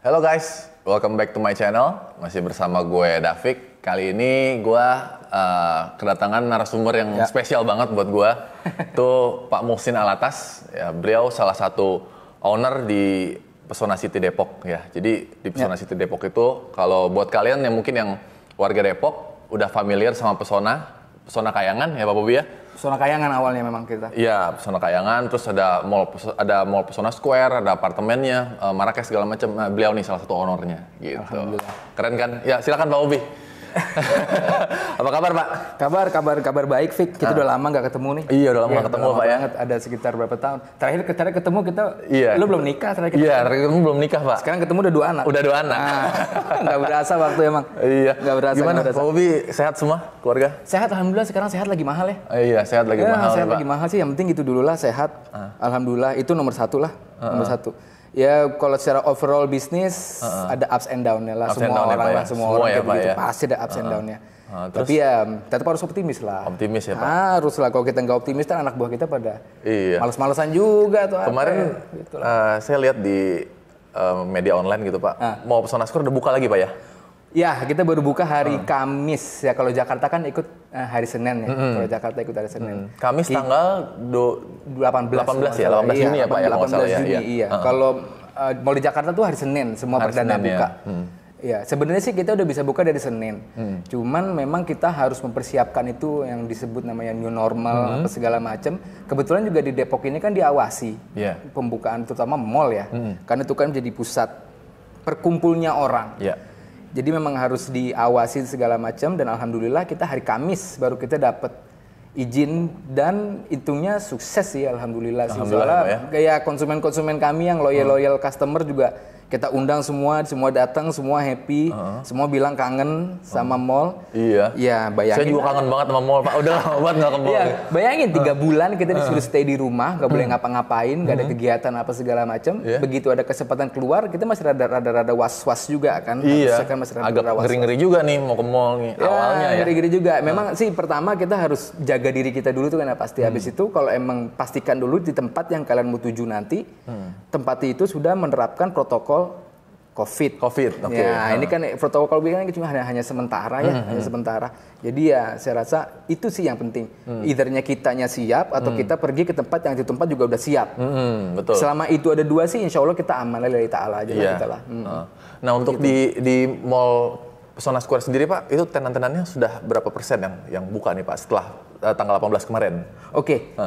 Halo guys, welcome back to my channel. Masih bersama gue Davik. Kali ini gue kedatangan narasumber yang spesial banget buat gue. Itu Pak Muhsin Alatas. Ya, beliau salah satu owner di Pesona City Depok ya. Jadi di Pesona City Depok itu kalau buat kalian yang mungkin yang warga Depok udah familiar sama Pesona Kayangan ya Pak Bobi ya. Pesona Kayangan awalnya memang kita. Iya, Pesona Kayangan, terus ada mall Pesona Square, ada apartemennya, Marrakesh segala macam. Nah, beliau nih salah satu ownernya gitu. Alhamdulillah. Keren kan? Ya, silakan Pak Bobi. Apa kabar, Pak? Kabar baik, Fik. Kita udah lama nggak ketemu nih. Iya, udah lama nggak ketemu, Pak ya. Ada sekitar berapa tahun? Terakhir ketemu kita. Iya. Lu belum nikah terakhir. Iya, terakhir ketemu belum nikah, Pak. Sekarang ketemu udah 2 anak. Udah 2 anak. Nggak berasa waktu emang. Iya. Nggak berasa. Gimana, Pak Bobi? Sehat semua keluarga? Sehat, alhamdulillah. Sekarang sehat lagi mahal ya. Iya, sehat lagi mahal. Sehat ya, lagi mahal sih. Yang penting itu dulu lah, sehat. Alhamdulillah. Itu nomor 1 lah. Nomor 1. Ya kalau secara overall bisnis ada ups and down-nya lah. Semua orang lah, semua orang kayak begitu. Pasti ada ups and down-nya. Tapi ya tetap harus optimis lah. Optimis ya Pak? Harus lah, kalau kita nggak optimis kan anak buah kita pada males-malesan juga tuh. Kemarin saya lihat di media online gitu Pak, mau Pesona Square udah buka lagi Pak ya? Ya, kita baru buka hari Kamis ya. Kalau Jakarta kan ikut hari Senin ya. Kalau Jakarta ikut hari Senin. Kamis tanggal 18 ya, 18 Juni ya Pak ya? 18 Juni, iya. Kalau mau di Jakarta tuh hari Senin, semua perdana buka. Ya, sebenarnya sih kita udah bisa buka dari Senin. Cuman memang kita harus mempersiapkan itu yang disebut namanya new normal apa segala macam. Kebetulan juga di Depok ini kan diawasi pembukaan terutama mall ya. Karena itu kan jadi pusat perkumpulnya orang. Jadi memang harus diawasi segala macam dan alhamdulillah kita hari Kamis baru kita dapat izin dan hitungnya sukses sih alhamdulillah sih. Soalnya kayak konsumen-konsumen kami yang loyal customer juga kita undang semua datang, semua happy, semua bilang kangen sama mall. Iya. Ya bayangin. Saya juga kangen banget sama mall Pak, udah lama banget nggak ke mall. Iya, bayangin 3 bulan kita disuruh stay di rumah, nggak boleh ngapa-ngapain, nggak ada kegiatan apa segala macam. Begitu ada kesempatan keluar, kita masih rada was-was juga kan. Iya. Kan masih agak ngeri-ngeri juga nih mau ke mall nih awalnya ya. Ngeri-ngeri juga. Memang sih pertama kita harus jaga diri kita dulu tuh kan pasti. Habis itu kalau emang pastikan dulu di tempat yang kalian mau tuju nanti, tempat itu sudah menerapkan protokol COVID. Oke. Ya, ini kan protokol COVID kan cuma hanya sementara ya, hanya sementara. Jadi ya saya rasa itu sih yang penting. Either-nya kitanya siap atau kita pergi ke tempat yang di tempat juga udah siap. Betul. Selama itu ada 2 sih, insya Allah kita aman lillahi ta'ala aja lah kita lah. Nah untuk di mall Pesona Square sendiri Pak, itu tenan-tenannya sudah berapa persen yang buka nih Pak setelah tanggal 18 kemarin?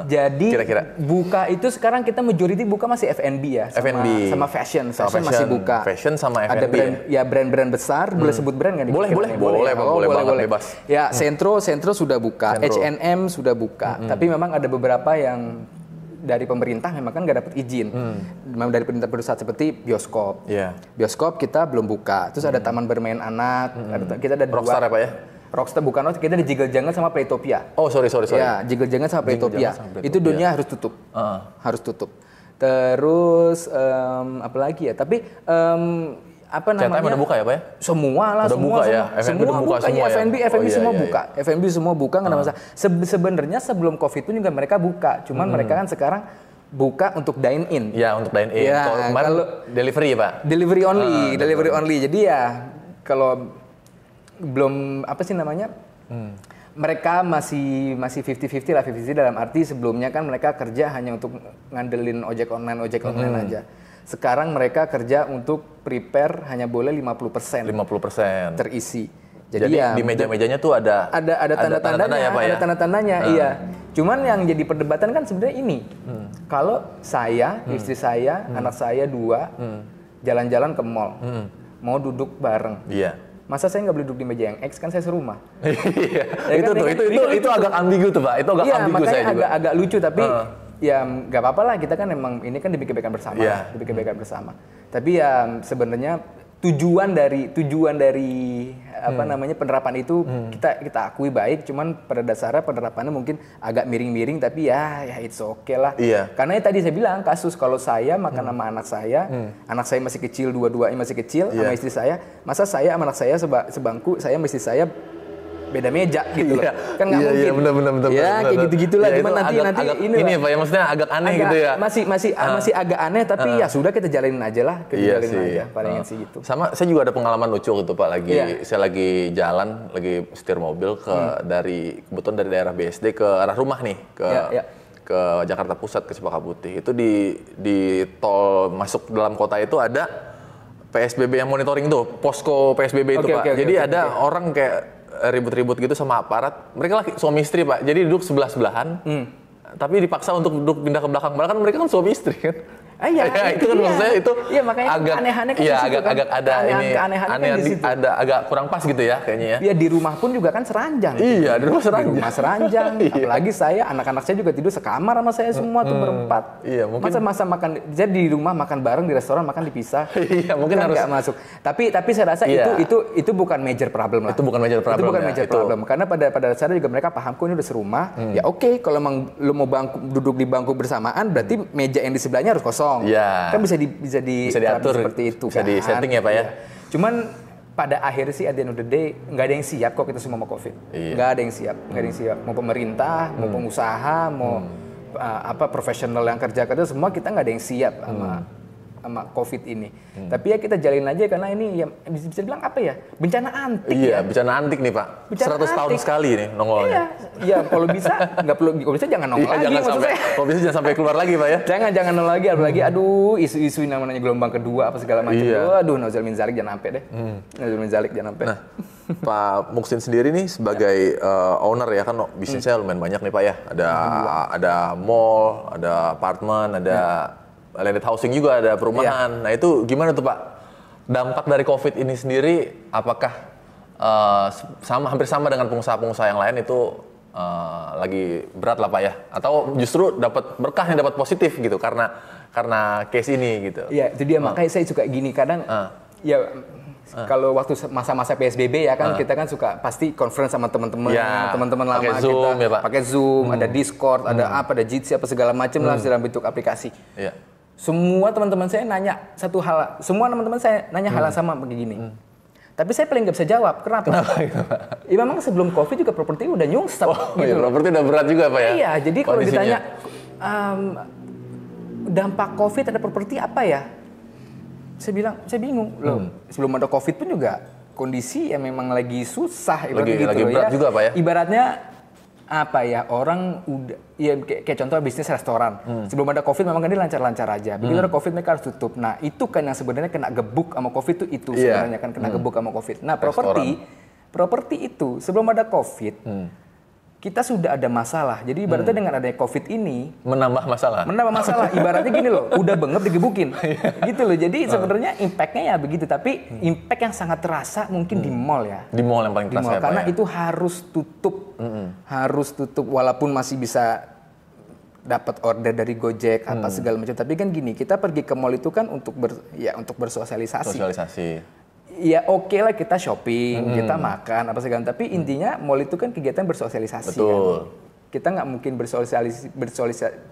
Jadi kira-kira buka itu sekarang kita majority buka masih F&B ya, sama fashion masih buka. Fashion sama F&B. Ada brand besar, boleh sebut brand nggak nih? Boleh banget, bebas. Ya, Sentro sudah buka, H&M sudah buka, tapi memang ada beberapa yang dari pemerintah memang kan nggak dapat izin. Memang dari pemerintah seperti bioskop. Bioskop kita belum buka. Terus ada taman bermain anak. Kita ada 2. Rockstar ya Pak ya? Rockstar bukan, kita di Jiggle Jungle sama Playtopia. Oh sorry. Ya, Jiggle Jungle sama Playtopia. Itu dunia harus tutup. Harus tutup. Terus apa lagi ya? Tapi apa namanya? CTM udah buka ya Pak ya? Semua lah, semua ya. Semua buka ya. F&B semua buka. F&B semua buka, nggak ada masalah. Sebenarnya sebelum COVID itu juga mereka buka. Cuman mereka kan sekarang buka untuk dine in. Ya, untuk dine in. Ya, kalau delivery ya Pak? Delivery only. Jadi ya kalau belum apa sih namanya? Mereka masih 50-50 lah, 50-50 dalam arti sebelumnya kan mereka kerja hanya untuk ngandelin ojek online aja. Sekarang mereka kerja untuk prepare hanya boleh 50% terisi. Jadi ya, di meja-mejanya tuh ada tanda-tandanya ya, Pak, ya? Ada tanda-tandanya, iya. Cuman yang jadi perdebatan kan sebenarnya ini. Kalau saya, istri saya, anak saya 2 jalan-jalan ke mall, mau duduk bareng. Masa saya nggak boleh duduk di meja yang X, kan saya serumah. Itu agak ambigu tuh Pak. Itu agak ambigu saya juga. Agak lucu tapi ya nggak apa-apa lah, kita kan emang ini kan demi kebaikan bersama. Tapi ya sebenarnya tujuan dari apa namanya penerapan itu kita akui baik, cuman pada dasarnya penerapannya mungkin agak miring-miring, tapi ya it's okay lah. Karena tadi saya bilang kasus kalau saya makan sama anak saya masih kecil, dua-duanya masih kecil, sama istri saya, masa saya sama anak saya sebangku, saya sama istri saya beda meja gitu loh. Iya. Kan nggak mungkin. Iya, bener. Ya kayak gitu-gitulah. Ya, Cuman nanti ini Pak ya, maksudnya agak aneh gitu ya. Masih agak aneh, tapi ya sudah kita jalanin aja lah. Kita jalanin aja, palingan sih gitu. Sama saya juga ada pengalaman lucu gitu Pak, saya lagi jalan, lagi setir mobil kebetulan dari daerah BSD ke arah rumah nih, ke Jakarta Pusat, ke Cempaka Putih. Itu di tol masuk dalam kota itu ada PSBB yang monitoring tuh, posko PSBB itu Pak. Jadi ada orang kayak ribut-ribut gitu sama aparat. Mereka suami istri Pak, jadi duduk sebelah-sebelahan. Tapi dipaksa untuk duduk pindah ke belakang. Kan mereka kan suami istri kan. Iya, itu kan maksudnya itu makanya agak aneh-aneh kan agak ada keanehan agak kurang pas gitu ya kayaknya ya. Iya, di rumah pun juga kan seranjang. Iya, di rumah seranjang. Di rumah seranjang. Apalagi anak-anak saya juga tidur sekamar sama saya semua tuh berempat. Iya, mungkin masa makan, jadi di rumah makan bareng, di restoran makan dipisah. Iya, mungkin kan harus nggak masuk. Tapi saya rasa itu bukan major problem lah. Itu bukan major problem. Karena pada dasarnya juga mereka paham kok ini udah serumah. Ya oke, kalau emang lu mau duduk di bangku bersamaan, berarti meja yang di sebelahnya harus kosong. Iya. Kan bisa diatur seperti itu. Bisa di setting ya Pak ya. Cuman pada akhirnya sih at the end of the day nggak ada yang siap kok kita semua mau COVID. Nggak ada yang siap. Mau pemerintah, mau pengusaha, mau profesional yang kerja semua kita nggak ada yang siap sama COVID ini. Tapi ya kita jalin aja karena ini ya bisa bilang apa ya? Bencana antik. Iya, bencana antik nih Pak. 100 tahun sekali nih nongolnya. Iya, kalau bisa nggak perlu, kalau bisa jangan nongol lagi. Kalau bisa jangan sampai keluar lagi Pak ya. Jangan nongol lagi, apalagi isu-isu namanya gelombang kedua apa segala macam. Aduh, nauzul min zalik jangan sampai deh. Nauzul min zalik jangan sampai. Nah, Pak Muksin sendiri nih sebagai owner ya kan bisnisnya lumayan banyak nih Pak ya. Ada mall, ada apartemen, ada landed housing juga, ada perumahan. Nah itu gimana tuh Pak? Dampak dari COVID ini sendiri, apakah hampir sama dengan pengusaha-pengusaha yang lain itu lagi berat lah Pak ya? Atau justru dapat berkah yang dapat positif gitu karena case ini gitu? Iya itu dia, makanya saya suka gini kadang kalau waktu masa-masa PSBB ya kan kita kan suka pasti conference sama teman-teman lama Zoom, kita ya, Pak? pakai Zoom, ada Discord, ada Jitsi apa segala macam lah dalam bentuk aplikasi. Iya. Semua teman-teman saya nanya hal yang sama begini. Tapi saya paling nggak bisa jawab. Kenapa? Gitu, Pak? Ya memang sebelum COVID juga properti udah nyungsep. Iya, properti udah berat juga Pak ya? Iya, jadi kalau ditanya dampak COVID terhadap properti apa ya? Saya bingung. Loh, sebelum ada COVID pun juga kondisi yang memang lagi susah. Lagi berat juga Pak ya? Ibaratnya apa ya, orang udah ya kayak contoh bisnis restoran. Sebelum ada COVID memang kan dia lancar-lancar aja. Begitu ada COVID mereka harus tutup. Nah, itu kan yang sebenarnya kena gebuk sama COVID itu sebenarnya kan kena gebuk sama COVID. Nah, properti itu sebelum ada COVID kita sudah ada masalah. Jadi ibaratnya dengan adanya COVID ini menambah masalah. Ibaratnya gini loh, udah bengep digebukin. Gitu loh. Jadi sebenarnya impact-nya ya begitu, tapi impact yang sangat terasa mungkin di mall ya. Di mall yang paling terasa ya, karena Pak ya? itu harus tutup. Harus tutup walaupun masih bisa dapat order dari Gojek apa segala macam. Tapi kan gini, kita pergi ke mall itu kan untuk bersosialisasi. Ya oke lah kita shopping, kita makan apa segala, tapi intinya mall itu kan kegiatan bersosialisasi. Betul. Kan? Kita nggak mungkin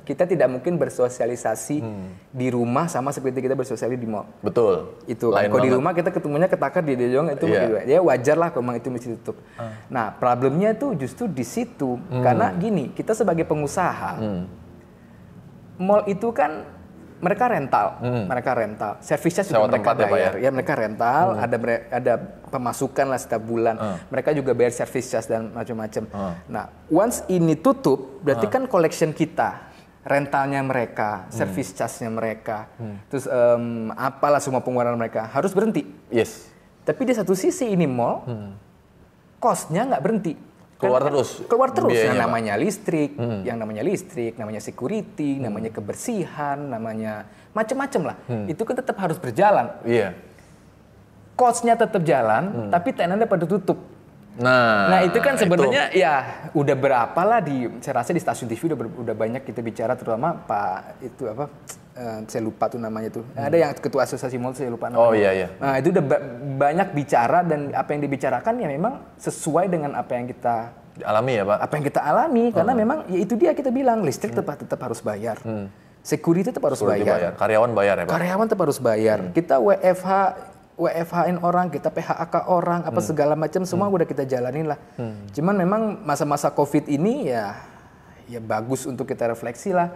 kita tidak mungkin bersosialisasi di rumah sama seperti kita bersosialisasi di mall. Betul. Itu kan. Kalau di rumah kita ketemunya ketakar di doang itu ya wajar lah kalau itu mesti tutup. Nah problemnya itu justru di situ karena gini, kita sebagai pengusaha mall itu kan mereka rental, servisnya sudah mereka bayar, ya mereka rental, ada pemasukan lah setiap bulan, mereka juga bayar service charge dan macam-macam. Nah, once ini tutup, berarti kan collection kita, rentalnya mereka, service charge-nya mereka, terus apalah semua pengeluaran mereka harus berhenti. Yes. Tapi di satu sisi ini mall, cost-nya nggak berhenti. Keluar terus yang namanya listrik, namanya security, namanya kebersihan, namanya macam-macam lah. Itu kan tetap harus berjalan. Iya. Cost-nya tetap jalan, tapi tenannya pada tutup. Nah itu kan sebenarnya ya udah berapa lah saya rasa di stasiun TV udah banyak kita bicara, terutama saya lupa tuh namanya tuh. Ada yang ketua asosiasi mall saya lupa namanya. Oh iya. Nah itu udah banyak bicara dan apa yang dibicarakan ya memang sesuai dengan apa yang kita alami ya Pak. Apa yang kita alami karena memang ya itu dia kita bilang listrik tetap harus bayar. Security tetap harus bayar. Karyawan bayar ya Pak. Karyawan tetap harus bayar. Kita WFH WFH-in orang, kita PHK orang, apa segala macam semua udah kita jalanin lah. Cuman memang masa-masa COVID ini ya bagus untuk kita refleksi lah.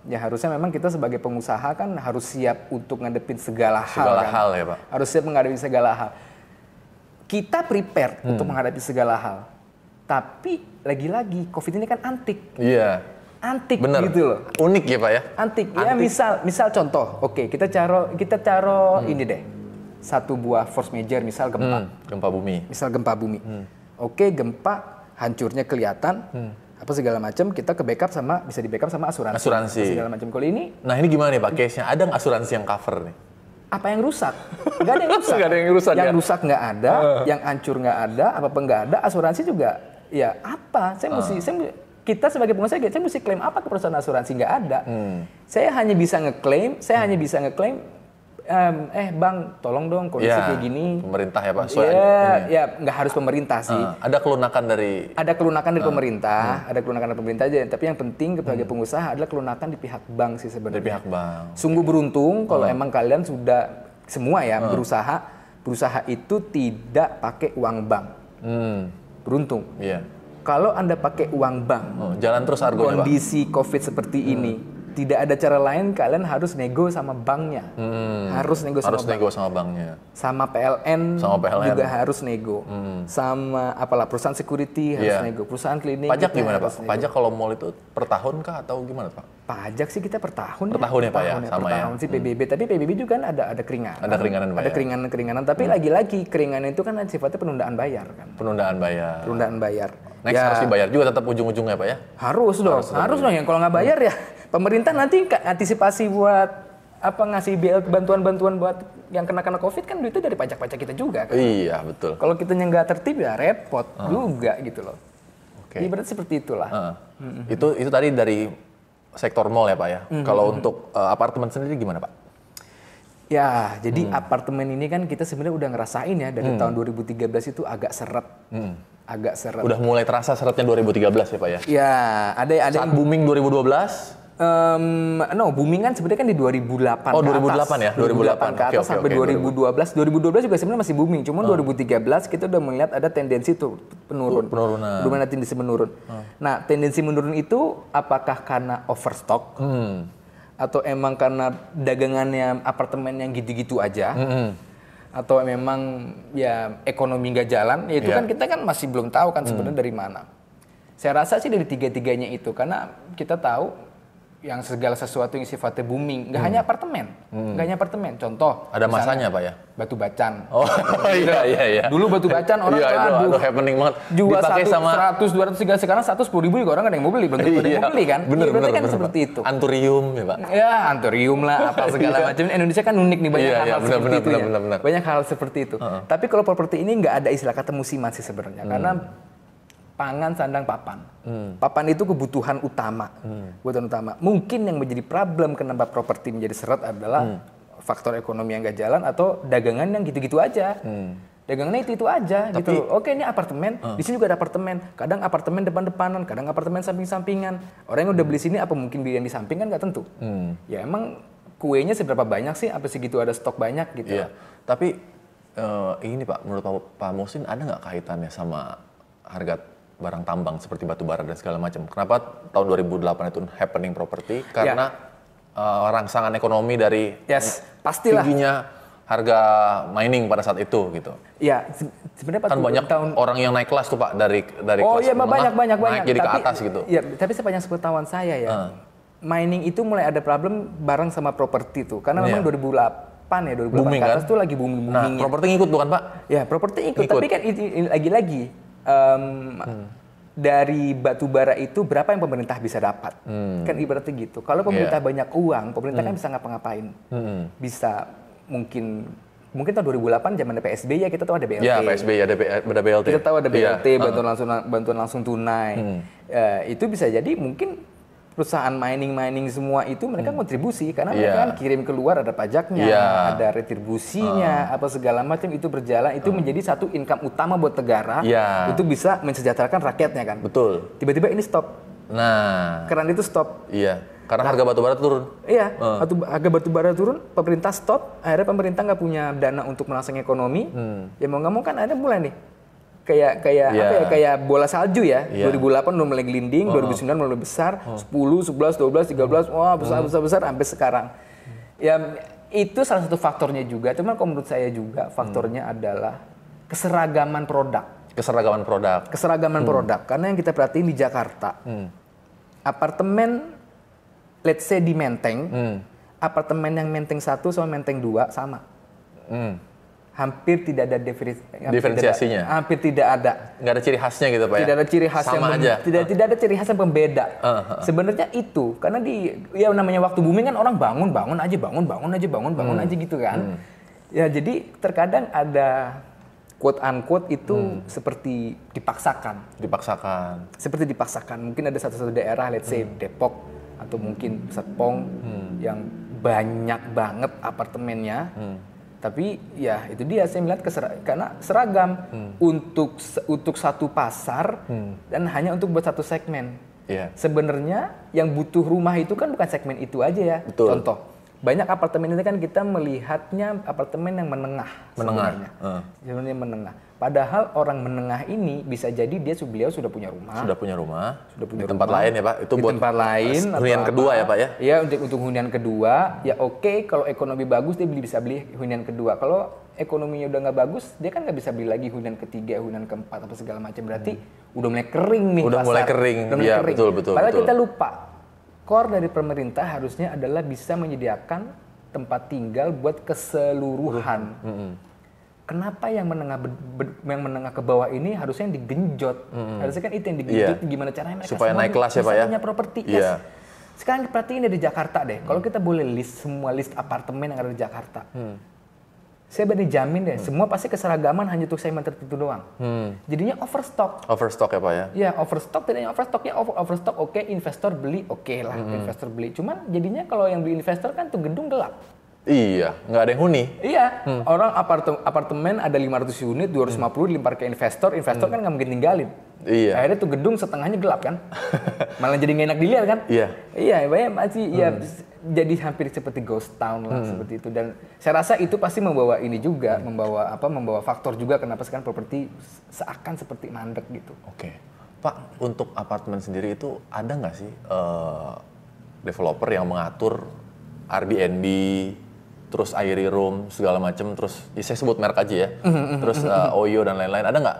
Ya harusnya memang kita sebagai pengusaha kan harus siap untuk ngadepin segala hal. Segala kan? hal ya Pak. Harus siap menghadapi segala hal. Kita prepare untuk menghadapi segala hal. Tapi lagi-lagi COVID ini kan antik. Iya. Antik Bener. gitu loh. Unik ya Pak ya. Antik. Ya misal contoh. Oke, kita taruh ini deh. Satu buah force major misal gempa. Gempa bumi. Misal gempa bumi. Oke, gempa hancurnya kelihatan. Apa segala macam kita bisa di backup sama asuransi. Asuransi. Apa segala macam. Kalau ini Nah ini gimana nih Pak case-nya? Ada nggak asuransi yang cover nih? apa yang rusak? Nggak ada yang rusak. Nggak ada yang rusak Yang ya? rusak nggak ada, yang hancur nggak ada, apa nggak ada. Asuransi juga ya apa? Kita sebagai pengusaha, saya mesti klaim apa ke perusahaan asuransi? Nggak ada. Saya hanya bisa ngeklaim, bang, tolong dong kondisi kayak gini. Pemerintah ya Pak. Ya nggak harus pemerintah sih. Ada kelunakan dari Pemerintah, ada kelunakan dari pemerintah aja. Tapi yang penting sebagai pengusaha adalah kelunakan di pihak bank sih sebenarnya. pihak bank. Sungguh beruntung kalau emang kalian sudah semua ya berusaha itu tidak pakai uang bank. Beruntung. Iya. Kalau Anda pakai uang bank, Jalan terus argonya Pak. kondisi COVID seperti ini, tidak ada cara lain, kalian harus nego sama banknya. Harus nego sama banknya. Sama PLN, juga harus nego. Sama perusahaan security harus nego. Perusahaan klinik. Pajak gimana Pak? Pajak kalau mall itu per tahun kah atau gimana Pak? Pajak sih kita per tahun. Per tahun ya Pak ya? Sama per tahun sih PBB. Tapi PBB juga kan ada keringanan. Ada keringanan bayar. Ada keringanan. Tapi lagi-lagi keringanan itu kan sifatnya penundaan bayar kan. Penundaan bayar. Next harus dibayar juga tetap ujung-ujungnya Pak ya? Harus dong. Yang kalau nggak bayar ya pemerintah nanti antisipasi buat ngasih bantuan-bantuan buat yang kena COVID kan duitnya dari pajak-pajak kita juga kan. Iya betul. Kalau kitanya nggak tertib ya repot juga gitu loh. Oke. Jadi berarti seperti itulah. Itu tadi dari sektor mall ya Pak ya. Kalau untuk apartemen sendiri gimana Pak? Ya, jadi apartemen ini kan kita sebenarnya udah ngerasain ya dari tahun 2013 itu agak seret. Udah mulai terasa seretnya 2013 ya Pak ya? Ya, ada Saat booming 2012? Booming kan sebenarnya kan di 2008 Oh, 2008 ya? 2008 ke atas sampai 2012. 2012 juga sebenarnya masih booming. Cuman 2013 kita udah melihat ada tendensi tuh penurunan. Belum ada tendensi menurun. Nah, tendensi menurun itu apakah karena overstock? Atau emang karena dagangannya apartemen yang gitu-gitu aja? Atau memang ya ekonomi nggak jalan? Ya itu kan kita kan masih belum tahu kan sebenarnya dari mana. Saya rasa sih dari tiga-tiganya itu. Karena kita tahu yang segala sesuatu yang sifatnya booming, nggak hanya apartemen, contoh ada masanya Pak ya? Batu Bacan. Oh iya. Dulu Batu Bacan orang aduh happening banget. Jual 100, 200, 300, sekarang 110 ribu juga orang nggak ada yang mau beli, belum mau beli kan? Bener kan seperti itu. Anturium ya Pak? Ya anturium lah, apa segala macam. Indonesia kan unik nih banyak hal seperti itu ya. Banyak hal seperti itu. Tapi kalau properti ini nggak ada istilah kata musiman sih sebenarnya, karena pangan, sandang, papan. Papan itu kebutuhan utama. Mungkin yang menjadi problem kenapa properti menjadi seret adalah faktor ekonomi yang gak jalan atau dagangan yang gitu-gitu aja. Dagangannya itu aja. Tapi, gitu. Oke, ini apartemen, di sini juga ada apartemen. Kadang apartemen depan-depanan, kadang apartemen samping-sampingan. Orang yang udah beli sini apa mungkin beli yang di samping kan nggak tentu. Ya emang kuenya seberapa banyak sih? Apa segitu ada stok banyak gitu. Iya. Tapi ini Pak, menurut Pak Muhsin ada nggak kaitannya sama harga barang tambang seperti batu bara dan segala macam? Kenapa tahun 2008 itu happening properti? Karena rangsangan ekonomi dari pastilah tingginya harga mining pada saat itu gitu. Ya, sebenarnya kan banyak orang yang naik kelas tuh Pak dari kelas menengah banyak naik jadi ke atas gitu. Iya, tapi sepanjang sepengetahuan saya ya, mining itu mulai ada problem bareng sama properti tuh. Karena memang 2008 booming, ke atas kan? tuh lagi booming Nah, ya. properti ngikut bukan Pak? Ya, properti ikut. Tapi kan lagi-lagi dari batu bara itu berapa yang pemerintah bisa dapat? Kan ibaratnya gitu. Kalau pemerintah banyak uang, pemerintah kan bisa ngapa-ngapain. Bisa mungkin tahun 2008 zaman PSBY ya kita tahu ada BLT. Ya, PSBY ada BLT. Kita tahu ada BLT, bantuan langsung tunai. Itu bisa jadi mungkin perusahaan mining semua itu mereka kontribusi karena mereka kan kirim keluar ada pajaknya, ada retribusinya, apa segala macam itu berjalan, itu menjadi satu income utama buat negara untuk bisa mensejahterakan rakyatnya kan. Betul. Tiba-tiba ini stop. Nah, Keran itu stop. iya. Karena harga batu bara turun. Iya, harga batu bara turun, pemerintah stop, akhirnya pemerintah nggak punya dana untuk merangsang ekonomi. Ya mau nggak mau kan akhirnya mulai nih. Kayak bola salju ya. 2008 udah mulai gelinding, 2009 mulai besar, 10, 11, 12, 13, wah besar sampai sekarang. Ya itu salah satu faktornya juga, cuman kalau menurut saya juga faktornya adalah keseragaman produk. Keseragaman produk, karena yang kita perhatiin di Jakarta, apartemen, let's say di Menteng, apartemen yang Menteng 1 sama Menteng 2 sama. Hampir tidak ada diferensiasinya. Hampir tidak ada. Nggak ada ciri khasnya gitu Pak ya? Tidak ada ciri khas sama aja. Tidak ada ciri khas yang pembeda. Sebenarnya itu karena ya namanya waktu booming kan orang bangun aja gitu kan. Ya jadi terkadang ada quote unquote itu seperti dipaksakan. Seperti dipaksakan. Mungkin ada satu daerah, let's say Depok atau mungkin Serpong yang banyak banget apartemennya. Tapi ya itu dia saya melihat karena seragam untuk satu pasar dan hanya untuk buat satu segmen. Sebenarnya yang butuh rumah itu kan bukan segmen itu aja ya. Betul. Contoh, banyak apartemen itu kan kita melihatnya apartemen yang menengah. Sebenarnya menengah. Padahal orang menengah ini bisa jadi beliau sudah punya rumah. Di tempat lain ya Pak? Itu di buat tempat lain. hunian kedua ya Pak ya? Iya untuk hunian kedua. Ya oke, kalau ekonomi bagus dia bisa beli hunian kedua. Kalau ekonominya udah nggak bagus, dia kan nggak bisa beli lagi hunian ketiga, hunian keempat apa segala macam. Berarti udah mulai kering nih pasar. Udah mulai kering. Betul. Padahal kita lupa. Core dari pemerintah harusnya adalah bisa menyediakan tempat tinggal buat keseluruhan. Kenapa yang menengah ke bawah ini harusnya yang digenjot? Harusnya kan itu yang digenjot. Gimana caranya mereka supaya naik kelas ya Pak ya? Punya properti. Sekarang perhatiin dari Jakarta deh. Kalau kita boleh semua list apartemen yang ada di Jakarta, saya berani jamin deh, semua pasti keseragaman hanya untuk segmen tertentu doang. Jadinya overstock. Overstock ya Pak ya? Ya overstock, tidak overstock oke, investor beli oke lah, investor beli. Cuman jadinya kalau yang beli investor kan tuh gedung gelap. Iya, nggak ada yang huni. Iya, orang apartemen ada 500 unit, 250 dilempar ke investor kan nggak mungkin tinggalin. Iya. Akhirnya tuh gedung setengahnya gelap kan, malah jadi nggak enak dilihat kan. Iya, masih jadi hampir seperti ghost town lah seperti itu. Dan saya rasa itu pasti membawa ini juga, membawa faktor juga kenapa sekarang properti seakan seperti mandek gitu. Oke, Pak, untuk apartemen sendiri itu ada nggak sih developer yang mengatur Airbnb, terus Airy Room segala macam, terus saya sebut merek aja ya, terus Oyo dan lain-lain, ada nggak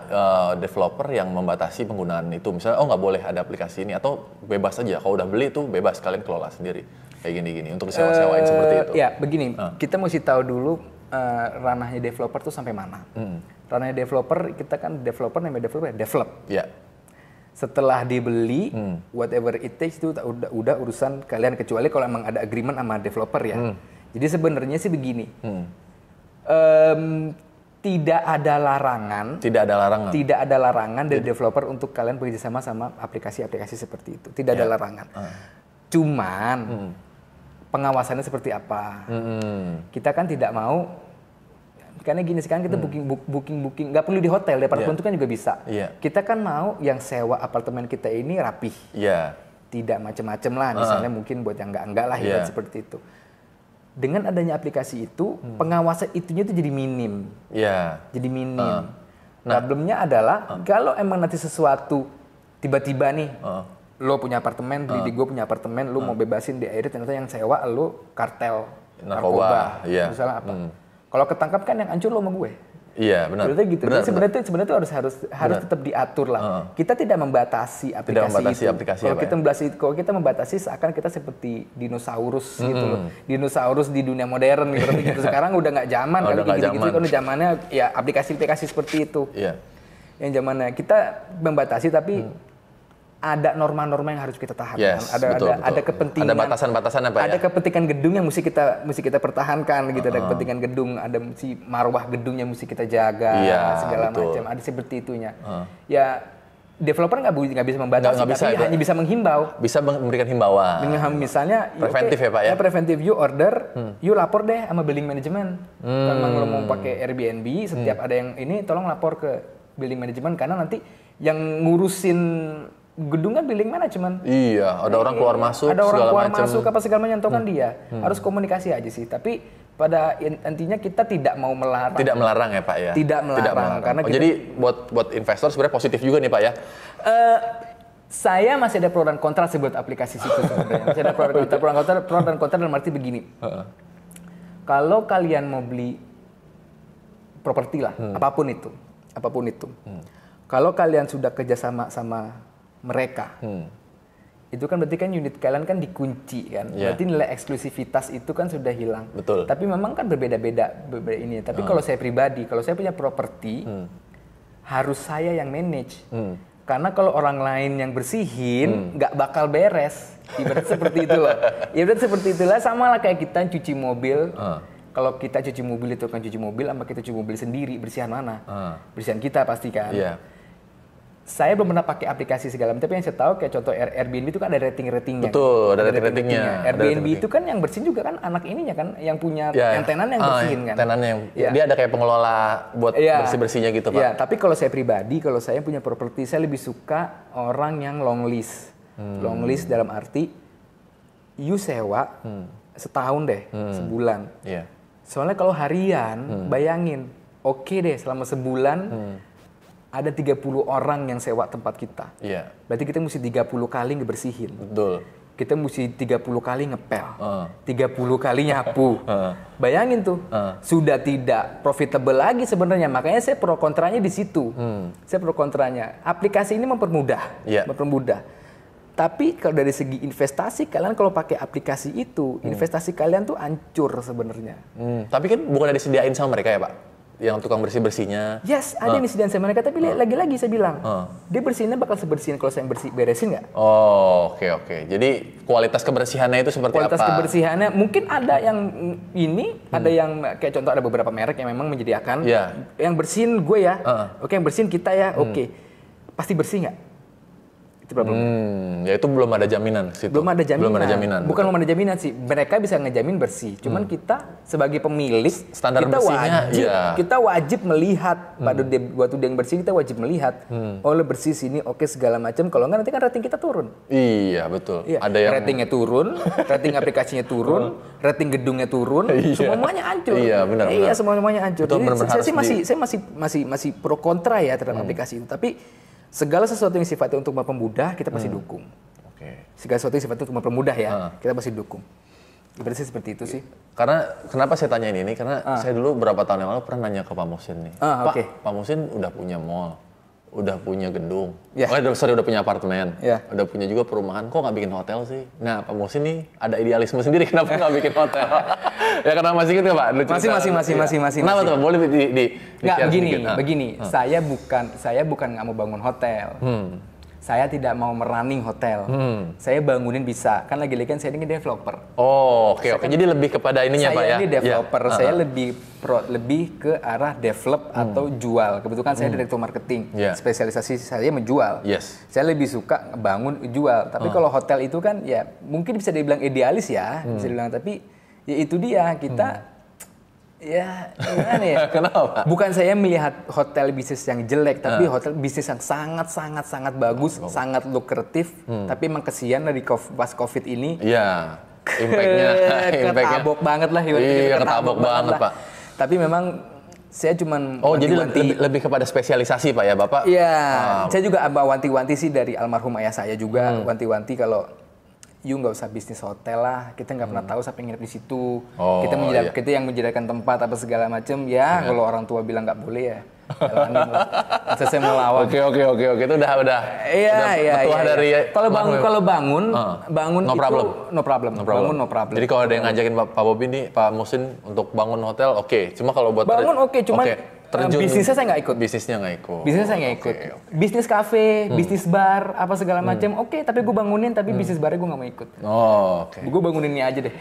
developer yang membatasi penggunaan itu, misalnya nggak boleh ada aplikasi ini atau bebas aja, kalau udah beli itu bebas kalian kelola sendiri kayak gini-gini untuk sewa-sewain seperti itu? Ya begini, kita mesti tahu dulu ranahnya developer tuh sampai mana. Ranahnya developer, kita kan namanya developer develop. Setelah dibeli, whatever it takes itu udah urusan kalian, kecuali kalau emang ada agreement sama developer ya. Jadi sebenarnya sih begini, tidak ada larangan dari developer untuk kalian bekerjasama sama aplikasi-aplikasi seperti itu. Tidak ada larangan. Cuman pengawasannya seperti apa? Kita kan tidak mau, karena gini sekarang kita booking, nggak perlu di hotel, di apartemen itu kan juga bisa. Kita kan mau yang sewa apartemen kita ini rapih, tidak macem-macem lah. Misalnya mungkin buat yang enggak lah, seperti itu. Dengan adanya aplikasi itu, pengawasan itunya itu jadi minim. Jadi minim. Problemnya adalah kalau emang nanti sesuatu tiba-tiba nih, lo punya apartemen, gue punya apartemen, lo mau bebasin di akhirnya ternyata yang sewa lo kartel narkoba, misalnya apa? Kalau ketangkap kan yang hancur lo sama gue. Iya benar. Gitu. Sebenarnya itu harus tetap diatur lah. Kita tidak membatasi aplikasi itu. Kalau kita membatasi seakan kita seperti dinosaurus gitu loh. Dinosaurus di dunia modern gitu. Sekarang udah nggak zaman kali gitu. Kan zamannya ya aplikasi-aplikasi seperti itu. Yang zamannya kita membatasi tapi ada norma-norma yang harus kita tahankan. Ada kepentingan. Ada batasan-batasan apa ya? Ada kepentingan gedung yang mesti kita pertahankan gitu. Ada kepentingan gedung, ada mesti marwah gedung yang mesti kita jaga, segala macam. Ada seperti itunya. Ya developer nggak bisa membatasi, tapi hanya bisa menghimbau. Bisa memberikan himbauan. Misalnya preventif ya Pak ya? Preventif, you order, you lapor deh sama building management. Kalau lo mau pakai Airbnb, setiap ada yang ini tolong lapor ke building management, karena nanti yang ngurusin gedung kan building management. Iya, ada orang keluar masuk, ada orang keluar macam. masuk apa segala macam, kan dia harus komunikasi aja sih. Tapi pada intinya kita tidak mau melarang. Tidak melarang ya Pak ya. Tidak melarang. Karena kita, jadi buat investor sebenarnya positif juga nih Pak ya. Saya masih ada pro dan kontra sih buat aplikasi situ sebenarnya. Masih ada pro dan kontra dalam arti begini. Kalau kalian mau beli properti lah, apapun itu. Kalau kalian sudah kerjasama sama mereka, itu kan berarti kan unit kalian kan dikunci kan. Berarti nilai eksklusivitas itu kan sudah hilang. Betul. Tapi memang kan berbeda-beda ini. Tapi kalau saya pribadi, kalau saya punya properti, harus saya yang manage. Karena kalau orang lain yang bersihin, nggak bakal beres. Ibarat seperti itu loh. Ibarat seperti itulah, sama lah kayak kita cuci mobil. Kalau kita cuci mobil itu kan cuci mobil, sama kita cuci mobil sendiri, bersihan mana? Bersihan kita pasti kan. Saya belum pernah pakai aplikasi segala macam, tapi yang saya tahu kayak contoh Airbnb itu kan ada rating-ratingnya. Betul, ada rating-ratingnya. Airbnb itu kan yang bersihin juga kan anak ininya kan, yang punya yang tenan yang bersihin kan. Tenan yang dia ada kayak pengelola buat bersih-bersihnya gitu Pak. Iya, tapi kalau saya pribadi, kalau saya punya properti, saya lebih suka orang yang long lease. Long lease dalam arti you sewa setahun deh, sebulan. Soalnya kalau harian, bayangin, oke deh selama sebulan ada 30 orang yang sewa tempat kita. Berarti kita mesti 30 kali ngebersihin. Betul. Kita mesti 30 kali ngepel. 30 kali nyapu. Bayangin tuh. Sudah tidak profitable lagi sebenarnya. Makanya saya pro kontranya di situ. Saya pro kontranya. Aplikasi ini mempermudah. Mempermudah. Tapi kalau dari segi investasi, kalian kalau pakai aplikasi itu, investasi kalian tuh hancur sebenarnya. Tapi kan bukan ada disediain sama mereka ya Pak? Yang tukang bersih-bersihnya. Yes, ada yang disediain sama mereka, tapi lagi-lagi saya bilang, dia bersihinnya bakal sebersihin kalau saya yang beresin nggak? Oh, oke. Jadi kualitas kebersihannya itu seperti kualitas apa? Kualitas kebersihannya, mungkin ada yang ini, ada yang kayak contoh ada beberapa merek yang memang menyediakan, yang bersihin gue ya, oke yang bersihin kita ya, oke. Pasti bersih nggak? Itu problemnya. Ya itu belum ada jaminan situ. Belum ada jaminan. Bukan betul. belum ada jaminan sih. Mereka bisa ngejamin bersih. Cuman kita sebagai pemilik, standar bersihnya, kita wajib melihat pada waktu dia yang bersih, kita wajib melihat. Oh lo bersih sini, oke segala macam. Kalau nggak nanti kan rating kita turun. Iya betul. Iya. Ada yang ratingnya turun, rating aplikasinya turun, rating gedungnya turun, semuanya hancur. Iya benar. Iya semuanya hancur. Betul, jadi saya masih pro kontra ya terhadap aplikasi itu. Tapi segala sesuatu yang sifatnya untuk mempermudah, kita pasti dukung. Segala sesuatu yang sifatnya untuk mempermudah ya, kita pasti dukung. Ibaratnya seperti itu sih. Karena kenapa saya tanya ini? Karena saya dulu beberapa tahun yang lalu pernah nanya ke Pak Muhsin nih. Pak Muhsin udah punya mall, udah punya gedung, udah punya apartemen, udah punya juga perumahan. Kok nggak bikin hotel sih? Nah Pak Muhsin nih ada idealisme sendiri, kenapa nggak bikin hotel? Ya karena masih gitu Pak. Masih. Kenapa tuh? Boleh nggak begini. Saya bukan nggak mau bangun hotel. Saya tidak mau merunning hotel. Saya bangunin bisa. Kan lagi-lagi kan saya ini developer. Oh, oke. Jadi lebih kepada ininya Pak ya. Saya ini developer. Saya lebih ke arah develop atau jual. Kebetulan saya direktur marketing. Spesialisasi saya menjual. Saya lebih suka bangun jual. Tapi kalau hotel itu kan ya mungkin bisa dibilang idealis ya. Bisa dibilang, tapi ya itu dia kita ya gimana ya? Kenapa? Bukan saya melihat hotel bisnis yang jelek, tapi hotel bisnis yang sangat bagus, sangat lukratif. Tapi emang kesian dari pas COVID ini. Iya. Impactnya ketabok banget lah. Iya, ketabok banget Pak. Tapi memang saya cuman jadi lebih kepada spesialisasi Pak ya Bapak? Iya. Saya juga wanti-wanti sih dari almarhum ayah saya juga. Wanti-wanti kalau you nggak usah bisnis hotel lah, kita nggak pernah tahu siapa yang nginep di situ. Kita yang menyediakan tempat apa segala macam ya. Kalau orang tua bilang nggak boleh ya, jalanin lah. Saya melawan. Oke. Itu udah. Iya. Dari kalau bangun no problem. Bangun no problem. Jadi kalau ada yang ngajakin Pak Bobi nih, Pak Muhsin untuk bangun hotel, oke. Cuma kalau buat bangun cuman bisnisnya saya nggak ikut. Bisnisnya nggak ikut. Bisnis kafe, bisnis bar, apa segala macam. Oke, tapi gue bangunin, tapi bisnis barnya gue nggak mau ikut. Gue banguninnya aja deh.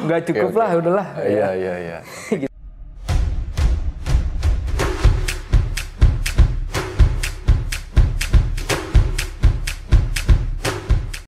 Nggak cukup lah, udahlah. Iya.